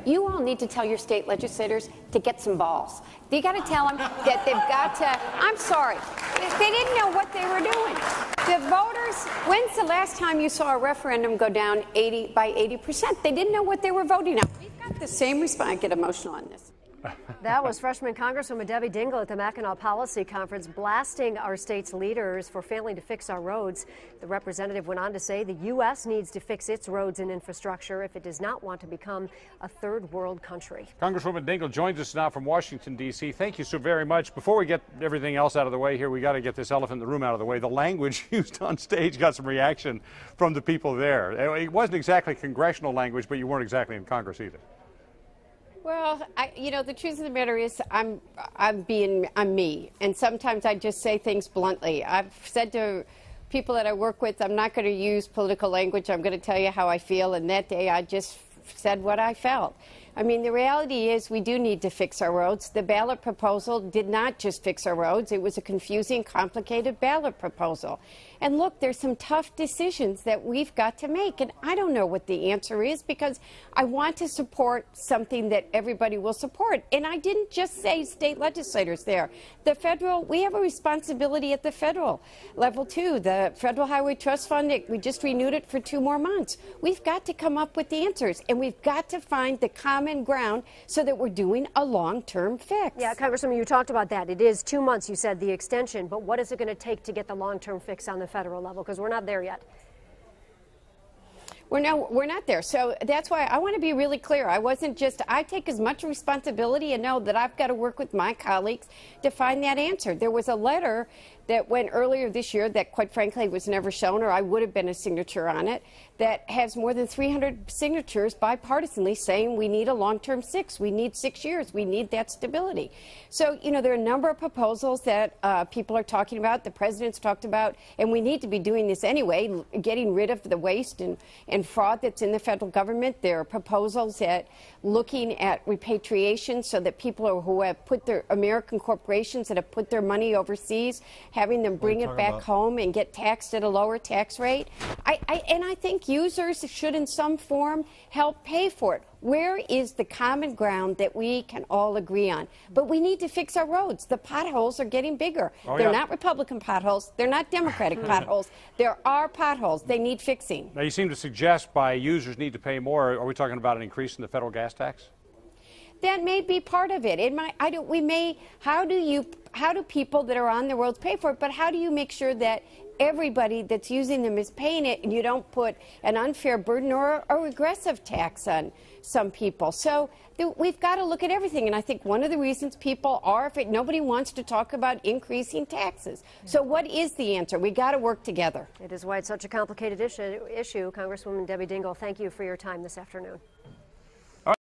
You all need to tell your state legislators to get some balls. You got to tell them that they've got to, I'm sorry, they didn't know what they were doing. The voters, when's the last time you saw a referendum go down by 80%? They didn't know what they were voting on. We've got the same response. I get emotional on this. That was freshman Congresswoman Debbie Dingell at the Mackinac Policy Conference, blasting our state's leaders for failing to fix our roads. The representative went on to say the U.S. needs to fix its roads and infrastructure if it does not want to become a third world country. Congresswoman Dingell joins us now from Washington, D.C. Thank you so very much. Before we get everything else out of the way here, we got to get this elephant in the room out of the way. The language used on stage got some reaction from the people there. It wasn't exactly congressional language, but you weren't exactly in Congress either. Well, the truth of the matter is I'm me, and sometimes I just say things bluntly. I've said to people that I work with, I'm not going to use political language. I'm going to tell you how I feel, and that day I just said what I felt. I mean, the reality is we do need to fix our roads. The ballot proposal did not just fix our roads. It was a confusing, complicated ballot proposal. And look, there's some tough decisions that we've got to make. And I don't know what the answer is because I want to support something that everybody will support. And I didn't just say state legislators there. The federal, we have a responsibility at the federal level, too. The Federal Highway Trust Fund, we just renewed it for 2 more months. We've got to come up with the answers. And we've got to find the common ground so that we're doing a long-term fix. Yeah, Congresswoman, you talked about that. It is 2 months, you said, the extension. But what is it going to take to get the long-term fix on the federal level? Because we're not there yet. We're not there. So that's why I want to be really clear. I take as much responsibility and know that I've got to work with my colleagues to find that answer. There was a letter that went earlier this year that, quite frankly, was never shown, or I would have been a signature on it, that has more than 300 signatures bipartisanly saying we need a long-term fix. We need 6 years. We need that stability. So, there are a number of proposals that people are talking about, the president's talked about, and we need to be doing this anyway, getting rid of the waste and fraud that's in the federal government. There are proposals that looking at repatriation so that people who have put their American corporations that have put their money overseas, having them bring it back home and get taxed at a lower tax rate. I think users should in some form help pay for it. Where is the common ground that we can all agree on? But we need to fix our roads. The potholes are getting bigger. They're not Republican potholes. They're not Democratic potholes. There are potholes. They need fixing. Now, you seem to suggest by users need to pay more. Are we talking about an increase in the federal gas tax? That may be part of it. How do people that are on the roads pay for it? But how do you make sure that everybody that's using them is paying it and you don't put an unfair burden or a regressive tax on some people? So we've got to look at everything. And I think one of the reasons people are, nobody wants to talk about increasing taxes. So what is the answer? We got to work together. It is why it's such a complicated issue. Congresswoman Debbie Dingell, thank you for your time this afternoon.